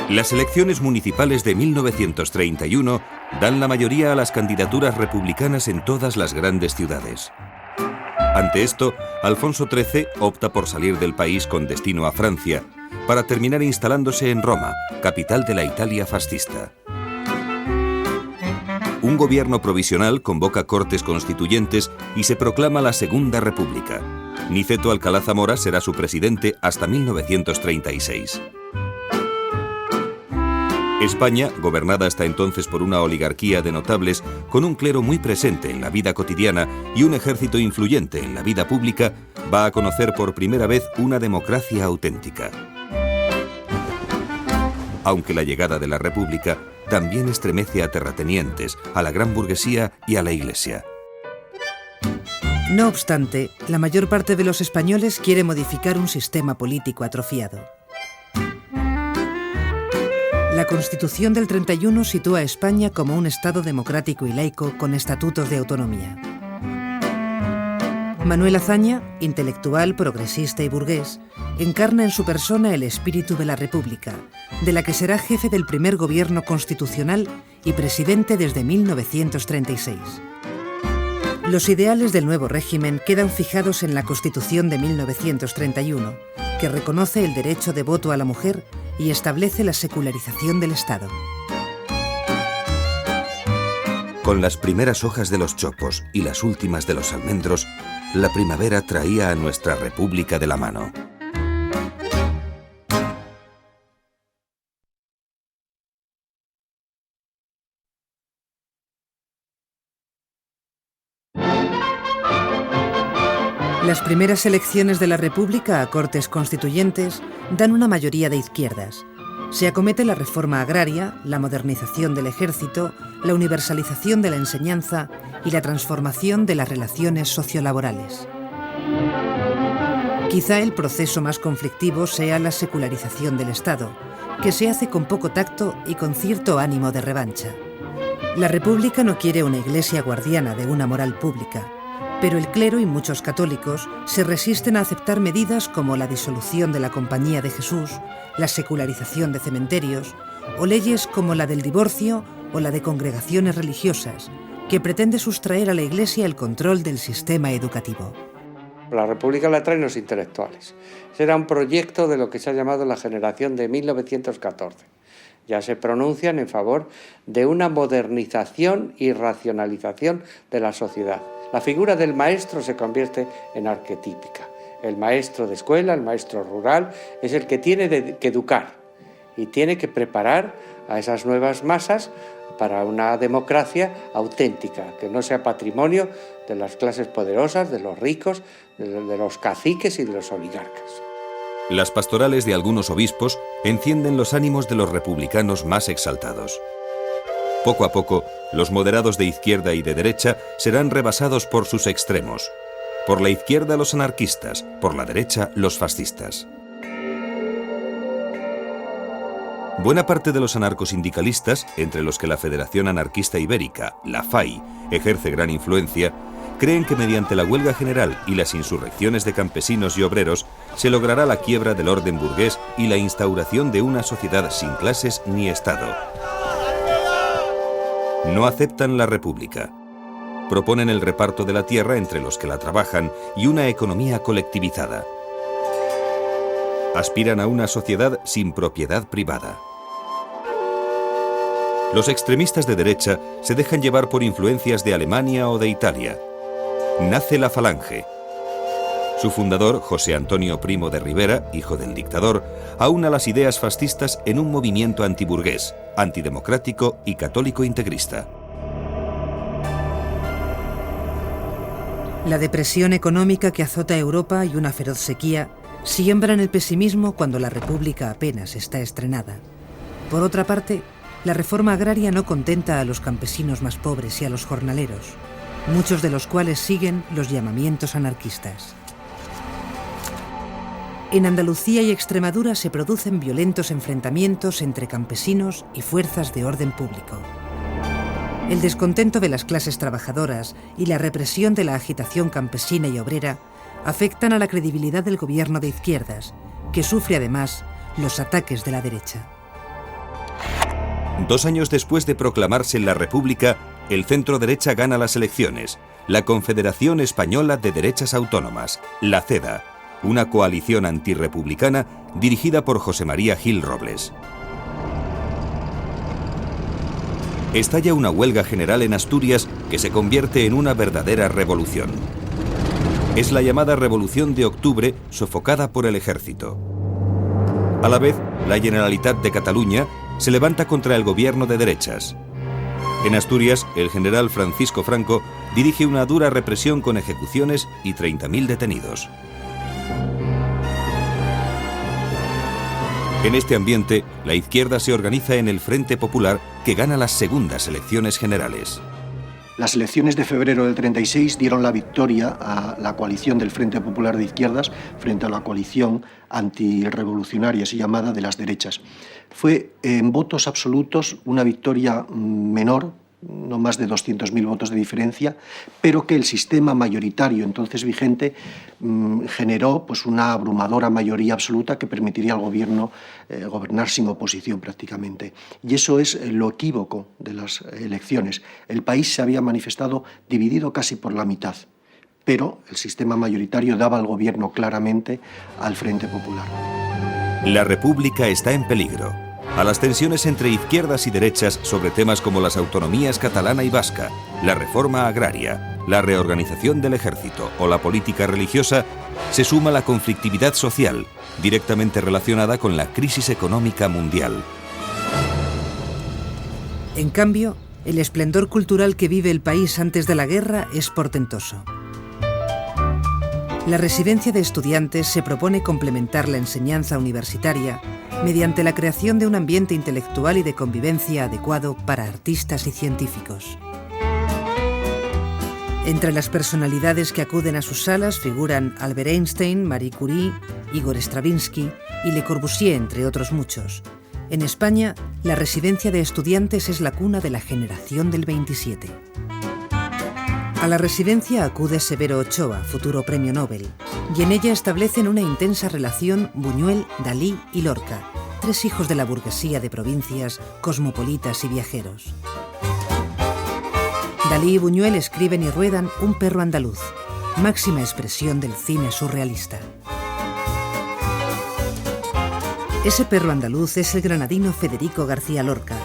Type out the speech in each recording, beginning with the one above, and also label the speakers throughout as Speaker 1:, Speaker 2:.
Speaker 1: Las elecciones municipales de 1931 dan la mayoría a las candidaturas republicanas en todas las grandes ciudades. Ante esto, Alfonso XIII opta por salir del país con destino a Francia, para terminar instalándose en Roma, capital de la Italia fascista. Un gobierno provisional convoca cortes constituyentes y se proclama la Segunda República. Niceto Alcalá Zamora será su presidente hasta 1936. España, gobernada hasta entonces por una oligarquía de notables, con un clero muy presente en la vida cotidiana y un ejército influyente en la vida pública, va a conocer por primera vez una democracia auténtica. Aunque la llegada de la República también estremece a terratenientes, a la gran burguesía y a la Iglesia.
Speaker 2: No obstante, la mayor parte de los españoles quiere modificar un sistema político atrofiado. La Constitución del 31 sitúa a España como un Estado democrático y laico con estatutos de autonomía. Manuel Azaña, intelectual, progresista y burgués, encarna en su persona el espíritu de la República, de la que será jefe del primer gobierno constitucional y presidente desde 1936. Los ideales del nuevo régimen quedan fijados en la Constitución de 1931, que reconoce el derecho de voto a la mujer y establece la secularización del Estado.
Speaker 1: Con las primeras hojas de los chopos y las últimas de los almendros, la primavera traía a nuestra República de la mano.
Speaker 2: Las primeras elecciones de la República a Cortes Constituyentes dan una mayoría de izquierdas. Se acomete la reforma agraria, la modernización del ejército, la universalización de la enseñanza y la transformación de las relaciones sociolaborales. Quizá el proceso más conflictivo sea la secularización del Estado, que se hace con poco tacto y con cierto ánimo de revancha. La República no quiere una iglesia guardiana de una moral pública, pero el clero y muchos católicos se resisten a aceptar medidas como la disolución de la Compañía de Jesús, la secularización de cementerios o leyes como la del divorcio o la de congregaciones religiosas, que pretende sustraer a la Iglesia el control del sistema educativo.
Speaker 3: La República la traen los intelectuales. Será un proyecto de lo que se ha llamado la generación de 1914. Ya se pronuncian en favor de una modernización y racionalización de la sociedad. La figura del maestro se convierte en arquetípica. El maestro de escuela, el maestro rural, es el que tiene que educar y tiene que preparar a esas nuevas masas para una democracia auténtica, que no sea patrimonio de las clases poderosas, de los ricos, de los caciques y de los oligarcas.
Speaker 1: Las pastorales de algunos obispos encienden los ánimos de los republicanos más exaltados. Poco a poco, los moderados de izquierda y de derecha serán rebasados por sus extremos. Por la izquierda los anarquistas, por la derecha los fascistas. Buena parte de los anarcosindicalistas, entre los que la Federación Anarquista Ibérica, la FAI, ejerce gran influencia, creen que mediante la huelga general y las insurrecciones de campesinos y obreros se logrará la quiebra del orden burgués y la instauración de una sociedad sin clases ni Estado. No aceptan la República. Proponen el reparto de la tierra entre los que la trabajan y una economía colectivizada. Aspiran a una sociedad sin propiedad privada. Los extremistas de derecha se dejan llevar por influencias de Alemania o de Italia. Nace la Falange. Su fundador, José Antonio Primo de Rivera, hijo del dictador, aúna las ideas fascistas en un movimiento antiburgués, antidemocrático y católico integrista.
Speaker 2: La depresión económica que azota a Europa y una feroz sequía siembran el pesimismo cuando la República apenas está estrenada. Por otra parte, la reforma agraria no contenta a los campesinos más pobres y a los jornaleros, muchos de los cuales siguen los llamamientos anarquistas. En Andalucía y Extremadura se producen violentos enfrentamientos entre campesinos y fuerzas de orden público. El descontento de las clases trabajadoras y la represión de la agitación campesina y obrera afectan a la credibilidad del gobierno de izquierdas, que sufre además los ataques de la derecha.
Speaker 1: 2 años después de proclamarse la República, el centro-derecha gana las elecciones, la Confederación Española de Derechas Autónomas, la CEDA, una coalición antirrepublicana dirigida por José María Gil Robles. Estalla una huelga general en Asturias que se convierte en una verdadera revolución. Es la llamada Revolución de Octubre, sofocada por el ejército. A la vez, la Generalitat de Cataluña se levanta contra el gobierno de derechas. En Asturias, el general Francisco Franco dirige una dura represión con ejecuciones y 30.000 detenidos. En este ambiente, la izquierda se organiza en el Frente Popular, que gana las segundas elecciones generales.
Speaker 4: Las elecciones de febrero del 36 dieron la victoria a la coalición del Frente Popular de Izquierdas frente a la coalición antirrevolucionaria, así llamada, de las derechas. Fue en votos absolutos una victoria menor, no más de 200.000 votos de diferencia, pero que el sistema mayoritario entonces vigente generó pues una abrumadora mayoría absoluta que permitiría al gobierno gobernar sin oposición prácticamente. Y eso es lo equívoco de las elecciones. El país se había manifestado dividido casi por la mitad, pero el sistema mayoritario daba al gobierno claramente al Frente Popular.
Speaker 1: La República está en peligro. A las tensiones entre izquierdas y derechas sobre temas como las autonomías catalana y vasca, la reforma agraria, la reorganización del ejército o la política religiosa, se suma la conflictividad social, directamente relacionada con la crisis económica mundial.
Speaker 2: En cambio, el esplendor cultural que vive el país antes de la guerra es portentoso. La residencia de estudiantes se propone complementar la enseñanza universitaria mediante la creación de un ambiente intelectual y de convivencia adecuado para artistas y científicos. Entre las personalidades que acuden a sus salas figuran Albert Einstein, Marie Curie, Igor Stravinsky y Le Corbusier, entre otros muchos. En España, la residencia de estudiantes es la cuna de la generación del 27. A la residencia acude Severo Ochoa, futuro premio Nobel, y en ella establecen una intensa relación Buñuel, Dalí y Lorca, 3 hijos de la burguesía de provincias, cosmopolitas y viajeros. Dalí y Buñuel escriben y ruedan Un perro andaluz, máxima expresión del cine surrealista. Ese perro andaluz es el granadino Federico García Lorca,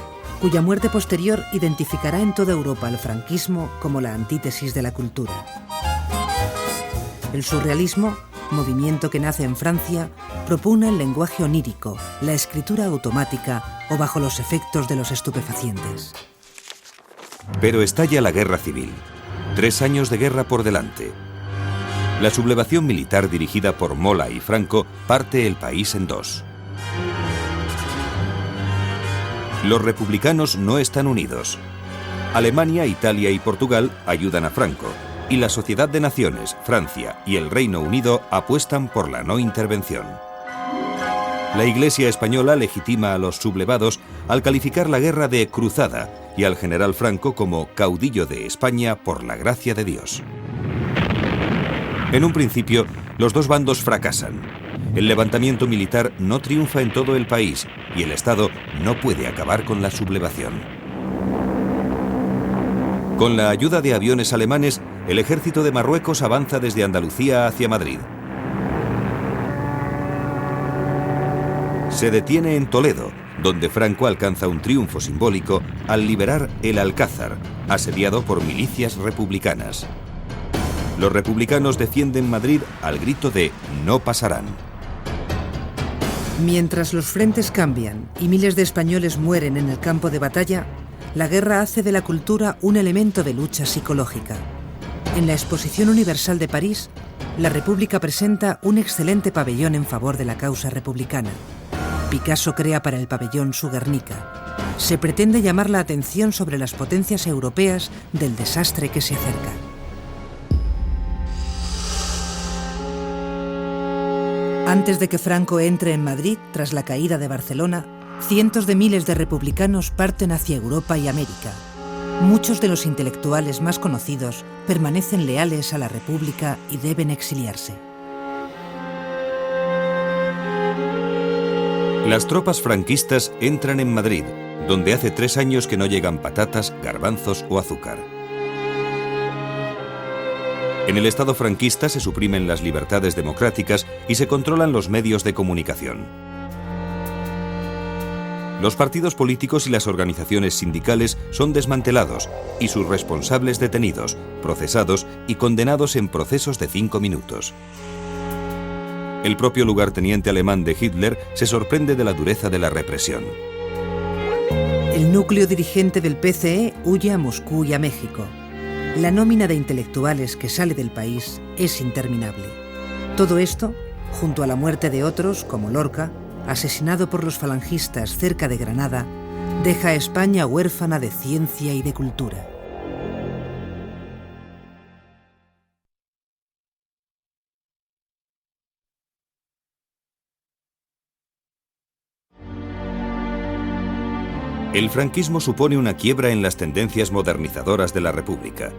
Speaker 2: cuya muerte posterior identificará en toda Europa al franquismo como la antítesis de la cultura. El surrealismo, movimiento que nace en Francia, propugna el lenguaje onírico, la escritura automática o bajo los efectos de los estupefacientes.
Speaker 1: Pero estalla la guerra civil. 3 años de guerra por delante. La sublevación militar dirigida por Mola y Franco parte el país en 2. Los republicanos no están unidos. Alemania, Italia y Portugal ayudan a Franco, y la Sociedad de Naciones, Francia y el Reino Unido apuestan por la no intervención. La Iglesia española legitima a los sublevados al calificar la guerra de cruzada y al general Franco como caudillo de España por la gracia de Dios. En un principio, los dos bandos fracasan. El levantamiento militar no triunfa en todo el país y el Estado no puede acabar con la sublevación. Con la ayuda de aviones alemanes, el ejército de Marruecos avanza desde Andalucía hacia Madrid. Se detiene en Toledo, donde Franco alcanza un triunfo simbólico al liberar el Alcázar, asediado por milicias republicanas. Los republicanos defienden Madrid al grito de «No pasarán».
Speaker 2: Mientras los frentes cambian y miles de españoles mueren en el campo de batalla, la guerra hace de la cultura un elemento de lucha psicológica. En la Exposición Universal de París, la República presenta un excelente pabellón en favor de la causa republicana. Picasso crea para el pabellón su Guernica. Se pretende llamar la atención sobre las potencias europeas del desastre que se acerca. Antes de que Franco entre en Madrid, tras la caída de Barcelona, cientos de miles de republicanos parten hacia Europa y América. Muchos de los intelectuales más conocidos permanecen leales a la República y deben exiliarse. Las
Speaker 1: tropas franquistas entran en Madrid, donde hace 3 años que no llegan patatas, garbanzos o azúcar. En el Estado franquista se suprimen las libertades democráticas y se controlan los medios de comunicación. Los partidos políticos y las organizaciones sindicales son desmantelados y sus responsables detenidos, procesados y condenados en procesos de 5 minutos. El propio lugarteniente alemán de Hitler se sorprende de la dureza de la represión.
Speaker 2: El núcleo dirigente del PCE huye a Moscú y a México. La nómina de intelectuales que sale del país es interminable. Todo esto, junto a la muerte de otros, como Lorca, asesinado por los falangistas cerca de Granada, deja a España huérfana de ciencia y de cultura.
Speaker 1: El franquismo supone una quiebra en las tendencias modernizadoras de la República.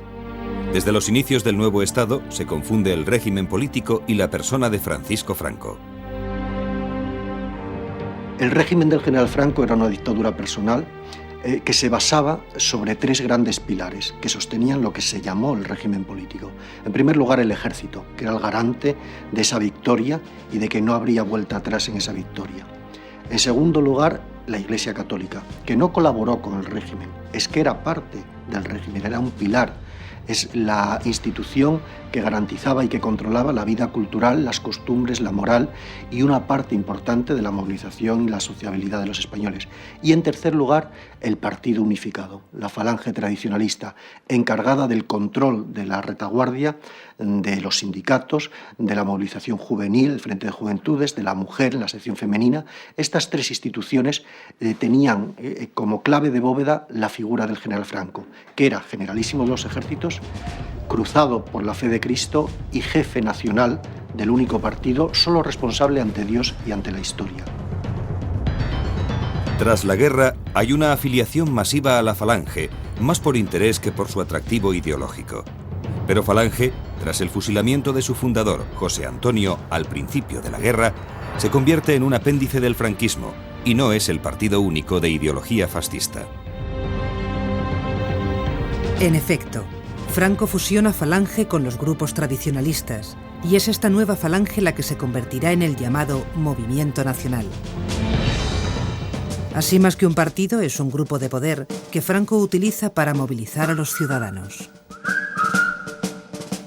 Speaker 1: Desde los inicios del nuevo Estado se confunde el régimen político y la persona de Francisco Franco.
Speaker 4: El régimen del general Franco era una dictadura personal que se basaba sobre 3 grandes pilares que sostenían lo que se llamó el régimen político. En primer lugar, el ejército, que era el garante de esa victoria y de que no habría vuelta atrás en esa victoria. En segundo lugar, la Iglesia Católica, que no colaboró con el régimen, es que era parte del régimen, era un pilar. Es la institución que garantizaba y que controlaba la vida cultural, las costumbres, la moral y una parte importante de la movilización y la sociabilidad de los españoles. Y en tercer lugar, el Partido Unificado, la falange tradicionalista, encargada del control de la retaguardia, de los sindicatos, de la movilización juvenil, el Frente de Juventudes, de la mujer, la sección femenina. Estas 3 instituciones tenían como clave de bóveda la figura del general Franco, que era generalísimo de los ejércitos, cruzado por la fe de Cristo y jefe nacional del único partido, solo responsable ante Dios y ante la historia.
Speaker 1: Tras la guerra, hay una afiliación masiva a la Falange, más por interés que por su atractivo ideológico. Pero Falange, tras el fusilamiento de su fundador, José Antonio, al principio de la guerra, se convierte en un apéndice del franquismo y no es el partido único de ideología fascista.
Speaker 2: En efecto, Franco fusiona Falange con los grupos tradicionalistas y es esta nueva Falange la que se convertirá en el llamado Movimiento Nacional. Así, más que un partido, es un grupo de poder que Franco utiliza para movilizar a los ciudadanos.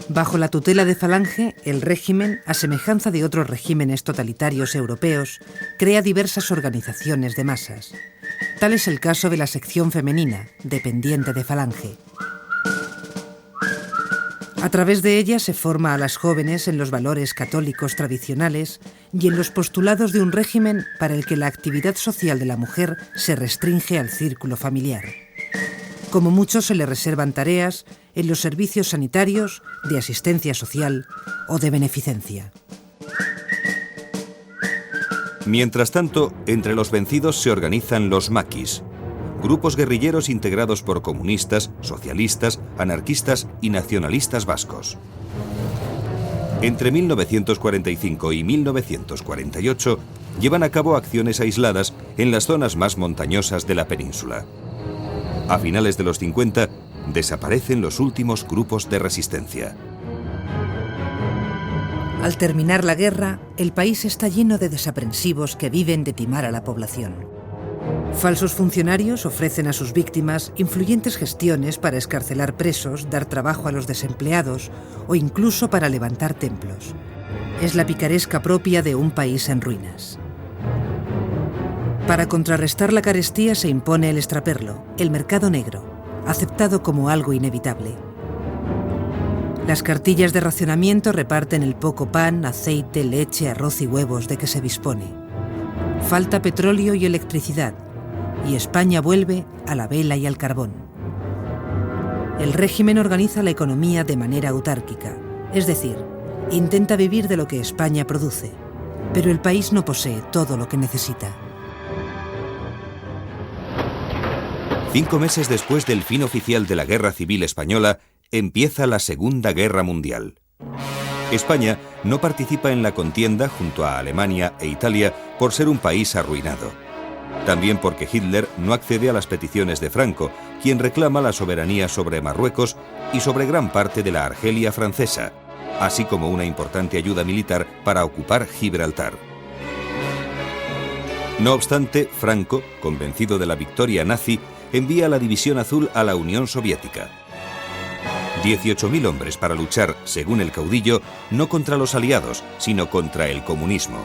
Speaker 2: Bajo la tutela de Falange, el régimen, a semejanza de otros regímenes totalitarios europeos, crea diversas organizaciones de masas. Tal es el caso de la sección femenina, dependiente de Falange. A través de ella se forma a las jóvenes en los valores católicos tradicionales y en los postulados de un régimen para el que la actividad social de la mujer se restringe al círculo familiar. Como mucho se le reservan tareas en los servicios sanitarios, de asistencia social o de beneficencia.
Speaker 1: Mientras tanto, entre los vencidos se organizan los maquis, grupos guerrilleros integrados por comunistas, socialistas, anarquistas y nacionalistas vascos. Entre 1945 y 1948 llevan a cabo acciones aisladas en las zonas más montañosas de la península. A finales de los 50 desaparecen los últimos grupos de resistencia.
Speaker 2: Al terminar la guerra, el país está lleno de desaprensivos que viven de timar a la población. Falsos funcionarios ofrecen a sus víctimas influyentes gestiones para excarcelar presos, dar trabajo a los desempleados o incluso para levantar templos. Es la picaresca propia de un país en ruinas. Para contrarrestar la carestía se impone el extraperlo, el mercado negro, aceptado como algo inevitable. Las cartillas de racionamiento reparten el poco pan, aceite, leche, arroz y huevos de que se dispone. Falta petróleo y electricidad, y España vuelve a la vela y al carbón. El régimen organiza la economía de manera autárquica, es decir, intenta vivir de lo que España produce, pero el país no posee todo lo que necesita.
Speaker 1: 5 meses después del fin oficial de la Guerra Civil Española, empieza la Segunda Guerra Mundial. España no participa en la contienda junto a Alemania e Italia por ser un país arruinado. También porque Hitler no accede a las peticiones de Franco, quien reclama la soberanía sobre Marruecos y sobre gran parte de la Argelia francesa, así como una importante ayuda militar para ocupar Gibraltar. No obstante, Franco, convencido de la victoria nazi, envía la División Azul a la Unión Soviética. 18.000 hombres para luchar, según el caudillo, no contra los aliados, sino contra el comunismo.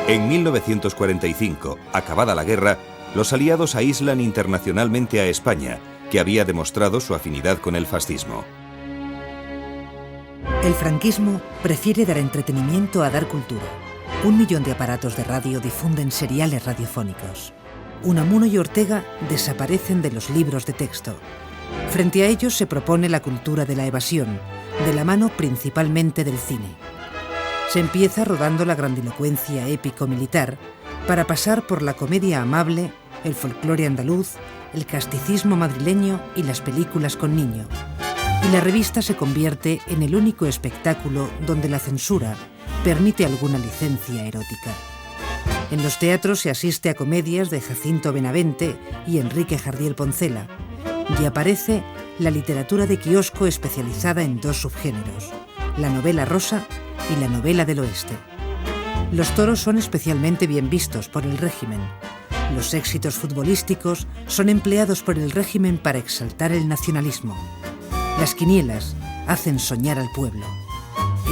Speaker 1: En 1945, acabada la guerra, los aliados aíslan internacionalmente a España, que había demostrado su afinidad con el fascismo.
Speaker 2: El franquismo prefiere dar entretenimiento a dar cultura. 1 millón de aparatos de radio difunden seriales radiofónicos. Unamuno y Ortega desaparecen de los libros de texto. Frente a ellos se propone la cultura de la evasión, de la mano principalmente del cine. Se empieza rodando la grandilocuencia épico-militar para pasar por la comedia amable, el folclore andaluz, el casticismo madrileño y las películas con niño. Y la revista se convierte en el único espectáculo donde la censura permite alguna licencia erótica. En los teatros se asiste a comedias de Jacinto Benavente y Enrique Jardiel Poncela, y aparece la literatura de kiosco especializada en 2 subgéneros, la novela rosa y la novela del oeste. Los toros son especialmente bien vistos por el régimen. Los éxitos futbolísticos son empleados por el régimen para exaltar el nacionalismo. Las quinielas hacen soñar al pueblo.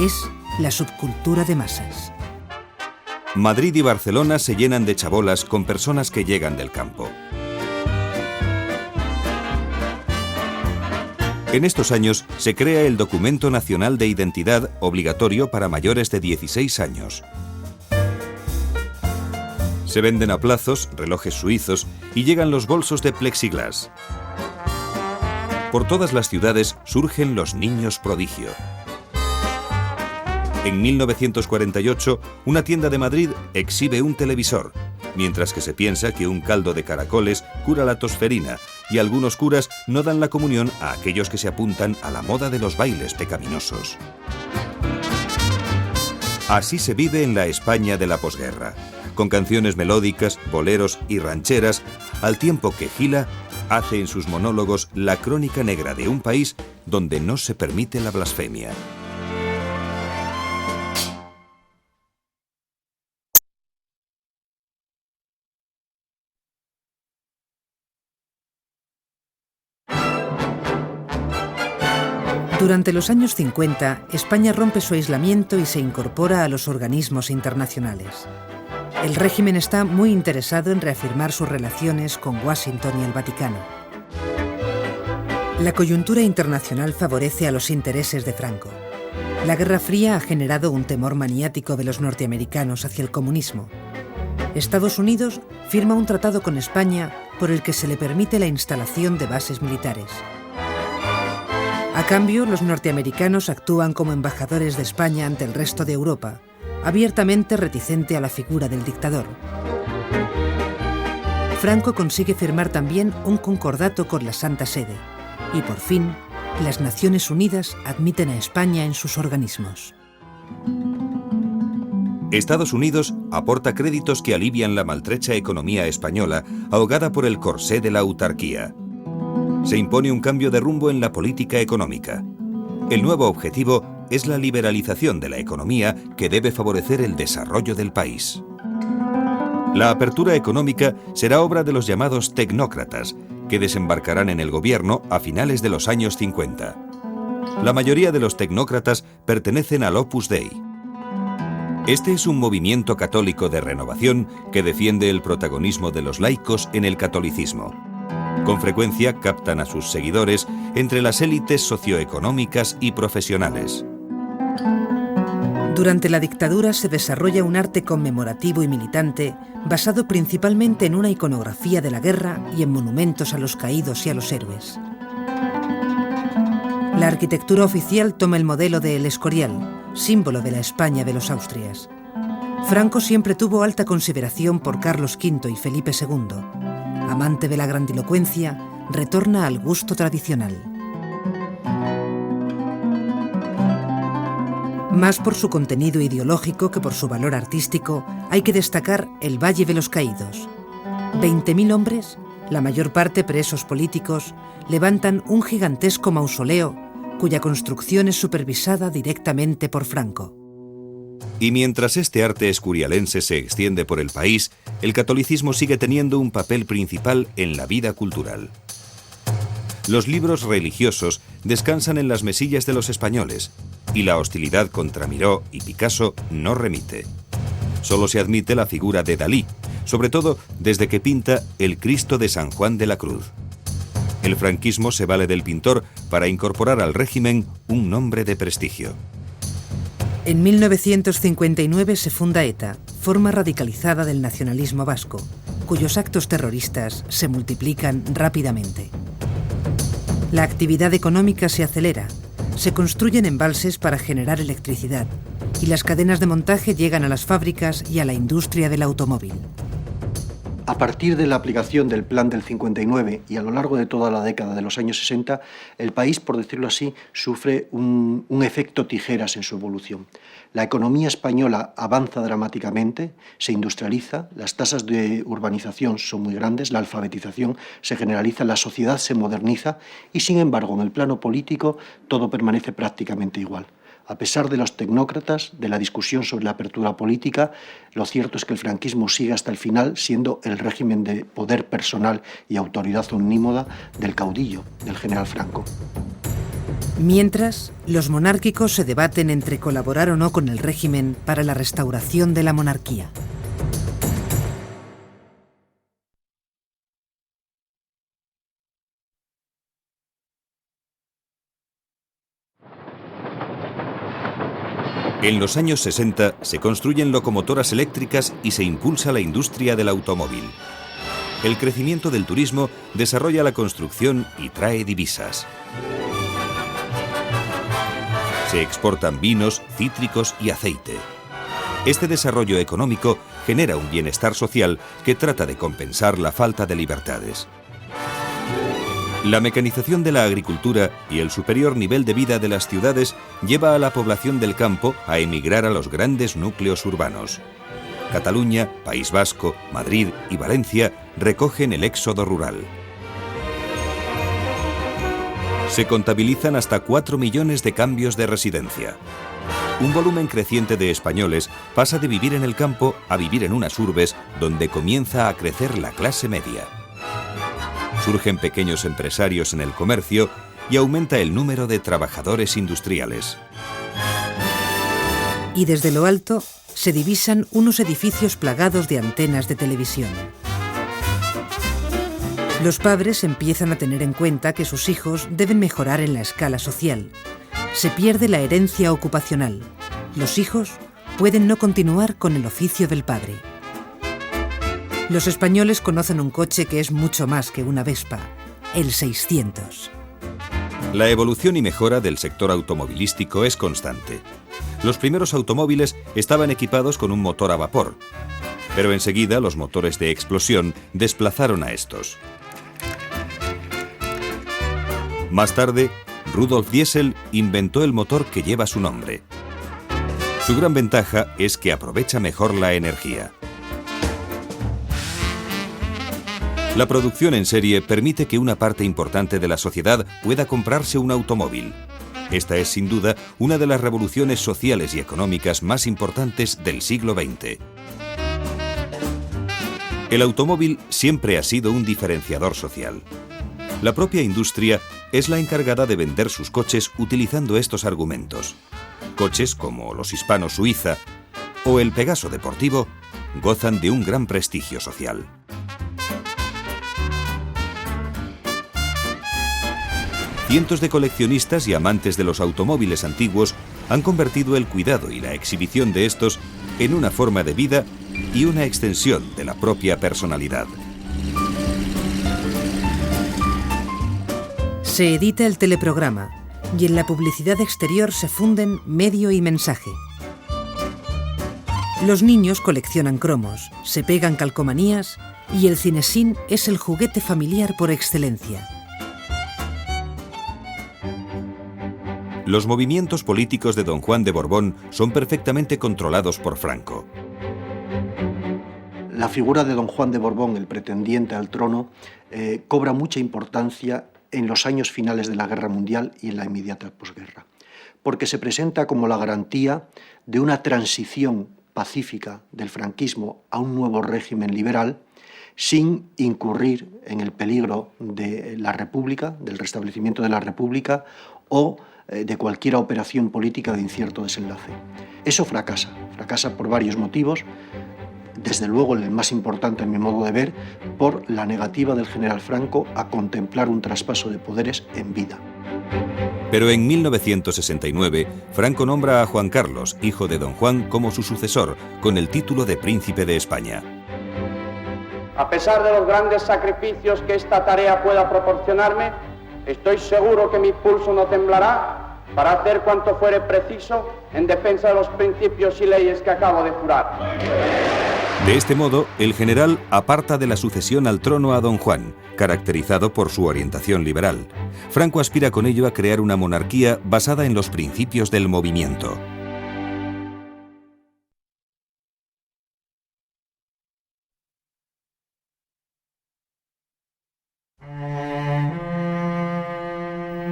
Speaker 2: Es la subcultura de masas.
Speaker 1: Madrid y Barcelona se llenan de chabolas con personas que llegan del campo. En estos años se crea el Documento Nacional de Identidad obligatorio para mayores de 16 años. Se venden a plazos relojes suizos y llegan los bolsos de plexiglas. Por todas las ciudades surgen los niños prodigio. En 1948, una tienda de Madrid exhibe un televisor, mientras que se piensa que un caldo de caracoles cura la tosferina y algunos curas no dan la comunión a aquellos que se apuntan a la moda de los bailes pecaminosos. Así se vive en la España de la posguerra, con canciones melódicas, boleros y rancheras, al tiempo que Gila hace en sus monólogos la crónica negra de un país donde no se permite la blasfemia.
Speaker 2: Durante los años 50, España rompe su aislamiento y se incorpora a los organismos internacionales. El régimen está muy interesado en reafirmar sus relaciones con Washington y el Vaticano. La coyuntura internacional favorece a los intereses de Franco. La Guerra Fría ha generado un temor maniático de los norteamericanos hacia el comunismo. Estados Unidos firma un tratado con España por el que se le permite la instalación de bases militares. A cambio, los norteamericanos actúan como embajadores de España ante el resto de Europa, abiertamente reticente a la figura del dictador. Franco consigue firmar también un concordato con la Santa Sede y, por fin, las Naciones Unidas admiten a España en sus organismos.
Speaker 1: Estados Unidos aporta créditos que alivian la maltrecha economía española, ahogada por el corsé de la autarquía. Se impone un cambio de rumbo en la política económica. El nuevo objetivo es la liberalización de la economía que debe favorecer el desarrollo del país. La apertura económica será obra de los llamados tecnócratas, que desembarcarán en el gobierno a finales de los años 50. La mayoría de los tecnócratas pertenecen al Opus Dei. Este es un movimiento católico de renovación que defiende el protagonismo de los laicos en el catolicismo. Con frecuencia captan a sus seguidores entre las élites socioeconómicas y profesionales.
Speaker 2: Durante la dictadura se desarrolla un arte conmemorativo y militante basado principalmente en una iconografía de la guerra y en monumentos a los caídos y a los héroes. La arquitectura oficial toma el modelo de El Escorial, símbolo de la España de los Austrias. Franco siempre tuvo alta consideración por Carlos V y Felipe II. Amante de la grandilocuencia, retorna al gusto tradicional. Más por su contenido ideológico que por su valor artístico, hay que destacar el Valle de los Caídos. 20.000 hombres, la mayor parte presos políticos, levantan un gigantesco mausoleo cuya construcción es supervisada directamente por Franco.
Speaker 1: Y mientras este arte escurialense se extiende por el país, el catolicismo sigue teniendo un papel principal en la vida cultural. Los libros religiosos descansan en las mesillas de los españoles y la hostilidad contra Miró y Picasso no remite. Solo se admite la figura de Dalí, sobre todo desde que pinta el Cristo de San Juan de la Cruz. El franquismo se vale del pintor para incorporar al régimen un nombre de prestigio.
Speaker 2: En 1959 se funda ETA, forma radicalizada del nacionalismo vasco, cuyos actos terroristas se multiplican rápidamente. La actividad económica se acelera, se construyen embalses para generar electricidad y las cadenas de montaje llegan a las fábricas y a la industria del automóvil.
Speaker 4: A partir de la aplicación del Plan del 59 y a lo largo de toda la década de los años 60, el país, por decirlo así, sufre un efecto tijeras en su evolución. La economía española avanza dramáticamente, se industrializa, las tasas de urbanización son muy grandes, la alfabetización se generaliza, la sociedad se moderniza y, sin embargo, en el plano político todo permanece prácticamente igual. A pesar de los tecnócratas, de la discusión sobre la apertura política, lo cierto es que el franquismo sigue hasta el final siendo el régimen de poder personal y autoridad omnímoda del caudillo, del general Franco.
Speaker 2: Mientras, los monárquicos se debaten entre colaborar o no con el régimen para la restauración de la monarquía.
Speaker 1: En los años 60 se construyen locomotoras eléctricas y se impulsa la industria del automóvil. El crecimiento del turismo desarrolla la construcción y trae divisas. Se exportan vinos, cítricos y aceite. Este desarrollo económico genera un bienestar social que trata de compensar la falta de libertades. La mecanización de la agricultura y el superior nivel de vida de las ciudades lleva a la población del campo a emigrar a los grandes núcleos urbanos. Cataluña, País Vasco, Madrid y Valencia recogen el éxodo rural. Se contabilizan hasta 4 millones de cambios de residencia. Un volumen creciente de españoles pasa de vivir en el campo a vivir en unas urbes donde comienza a crecer la clase media. Surgen pequeños empresarios en el comercio y aumenta el número de trabajadores industriales.
Speaker 2: Y desde lo alto se divisan unos edificios plagados de antenas de televisión. Los padres empiezan a tener en cuenta que sus hijos deben mejorar en la escala social. Se pierde la herencia ocupacional. Los hijos pueden no continuar con el oficio del padre. Los españoles conocen un coche que es mucho más que una Vespa, el 600.
Speaker 1: La evolución y mejora del sector automovilístico es constante. Los primeros automóviles estaban equipados con un motor a vapor, pero enseguida los motores de explosión desplazaron a estos. Más tarde, Rudolf Diesel inventó el motor que lleva su nombre. Su gran ventaja es que aprovecha mejor la energía. La producción en serie permite que una parte importante de la sociedad pueda comprarse un automóvil. Esta es sin duda una de las revoluciones sociales y económicas más importantes del siglo XX. El automóvil siempre ha sido un diferenciador social. La propia industria es la encargada de vender sus coches utilizando estos argumentos. Coches como los Hispano Suiza o el Pegaso deportivo gozan de un gran prestigio social. Cientos de coleccionistas y amantes de los automóviles antiguos han convertido el cuidado y la exhibición de estos en una forma de vida y una extensión de la propia personalidad.
Speaker 2: Se edita el teleprograma y en la publicidad exterior se funden medio y mensaje. Los niños coleccionan cromos, se pegan calcomanías y el cinesín es el juguete familiar por excelencia.
Speaker 1: Los movimientos políticos de Don Juan de Borbón son perfectamente controlados por Franco.
Speaker 4: La figura de Don Juan de Borbón, el pretendiente al trono, cobra mucha importancia en los años finales de la Guerra Mundial y en la inmediata posguerra, porque se presenta como la garantía de una transición pacífica del franquismo a un nuevo régimen liberal, sin incurrir en el peligro de la República, del restablecimiento de la República o de cualquier operación política de incierto desenlace. Eso fracasa por varios motivos. Desde luego, el más importante, en mi modo de ver, por la negativa del general Franco a contemplar un traspaso de poderes en vida.
Speaker 1: Pero en 1969, Franco nombra a Juan Carlos, hijo de Don Juan, como su sucesor, con el título de Príncipe de España.
Speaker 5: A pesar de los grandes sacrificios que esta tarea pueda proporcionarme, estoy seguro que mi pulso no temblará para hacer cuanto fuere preciso en defensa de los principios y leyes que acabo de jurar.
Speaker 1: De este modo, el general aparta de la sucesión al trono a Don Juan, caracterizado por su orientación liberal. Franco aspira con ello a crear una monarquía basada en los principios del movimiento.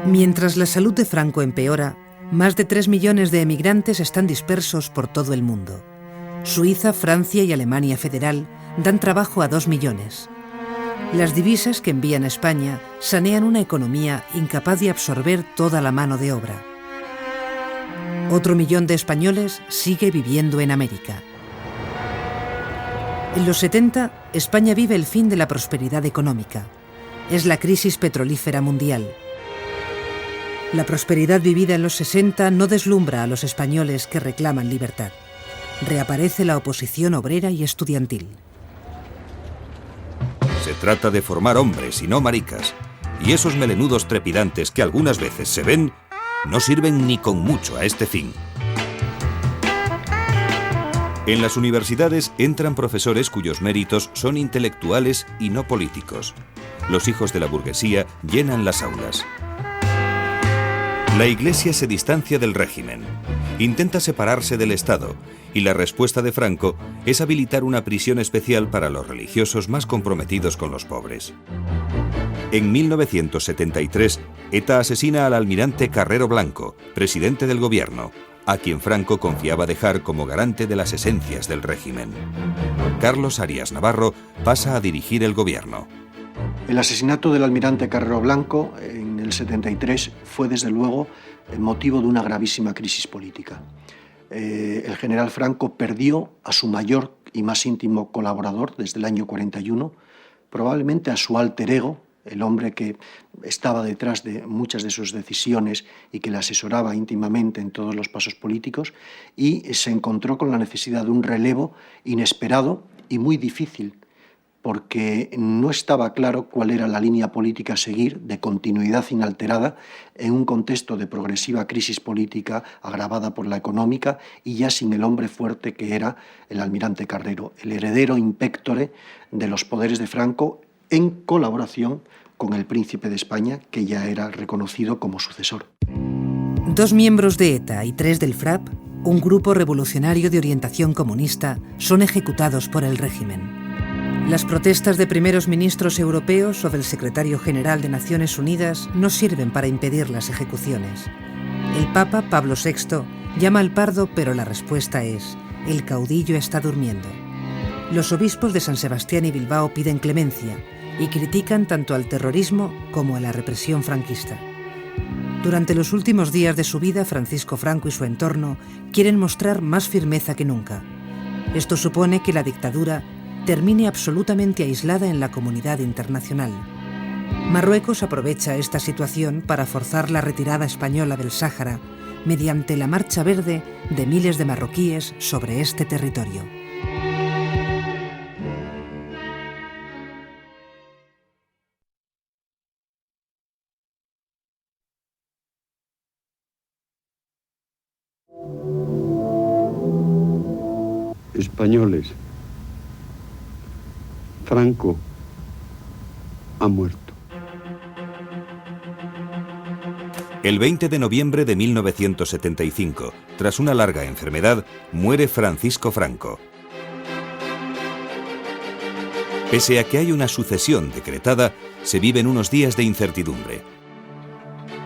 Speaker 2: Mientras la salud de Franco empeora, más de 3 millones de emigrantes están dispersos por todo el mundo. Suiza, Francia y Alemania Federal dan trabajo a 2 millones. Las divisas que envían a España sanean una economía incapaz de absorber toda la mano de obra. Otro millón de españoles sigue viviendo en América. En los 70, España vive el fin de la prosperidad económica. Es la crisis petrolífera mundial. La prosperidad vivida en los 60 no deslumbra a los españoles que reclaman libertad. Reaparece la oposición obrera y estudiantil.
Speaker 1: Se trata de formar hombres y no maricas. Y esos melenudos trepidantes que algunas veces se ven, no sirven ni con mucho a este fin. En las universidades entran profesores cuyos méritos son intelectuales y no políticos. Los hijos de la burguesía llenan las aulas. La Iglesia se distancia del régimen, intenta separarse del Estado, y la respuesta de Franco es habilitar una prisión especial para los religiosos más comprometidos con los pobres. En 1973, ETA asesina al almirante Carrero Blanco, presidente del gobierno, a quien Franco confiaba dejar como garante de las esencias del régimen. Carlos Arias Navarro pasa a dirigir el gobierno.
Speaker 4: El asesinato del almirante Carrero Blanco en el 73 fue, desde luego, el motivo de una gravísima crisis política. El general Franco perdió a su mayor y más íntimo colaborador desde el año 41, probablemente a su alter ego, el hombre que estaba detrás de muchas de sus decisiones y que le asesoraba íntimamente en todos los pasos políticos, y se encontró con la necesidad de un relevo inesperado y muy difícil, porque no estaba claro cuál era la línea política a seguir de continuidad inalterada en un contexto de progresiva crisis política agravada por la económica y ya sin el hombre fuerte que era el almirante Carrero, el heredero impectore de los poderes de Franco, en colaboración con el príncipe de España, que ya era reconocido como sucesor.
Speaker 2: 2 miembros de ETA y 3 del FRAP, un grupo revolucionario de orientación comunista, son ejecutados por el régimen. Las protestas de primeros ministros europeos o del secretario general de Naciones Unidas no sirven para impedir las ejecuciones. El Papa Pablo VI llama al pardo, pero la respuesta es: el caudillo está durmiendo. Los obispos de San Sebastián y Bilbao piden clemencia y critican tanto al terrorismo como a la represión franquista. Durante los últimos días de su vida, Francisco Franco y su entorno quieren mostrar más firmeza que nunca. Esto supone que la dictadura termine absolutamente aislada en la comunidad internacional. Marruecos aprovecha esta situación para forzar la retirada española del Sáhara mediante la marcha verde de miles de marroquíes sobre este territorio.
Speaker 6: Españoles, Franco ha muerto.
Speaker 1: El 20 de noviembre de 1975, tras una larga enfermedad, muere Francisco Franco. Pese a que hay una sucesión decretada, se viven unos días de incertidumbre.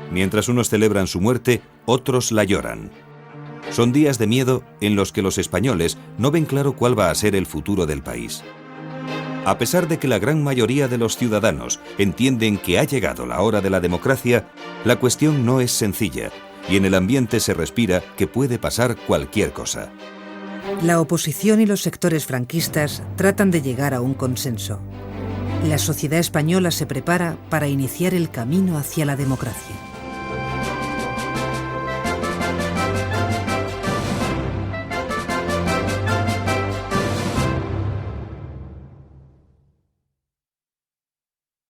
Speaker 1: Mientras unos celebran su muerte, otros la lloran. Son días de miedo en los que los españoles no ven claro cuál va a ser el futuro del país. A pesar de que la gran mayoría de los ciudadanos entienden que ha llegado la hora de la democracia, la cuestión no es sencilla y en el ambiente se respira que puede pasar cualquier cosa.
Speaker 2: La oposición y los sectores franquistas tratan de llegar a un consenso. La sociedad española se prepara para iniciar el camino hacia la democracia.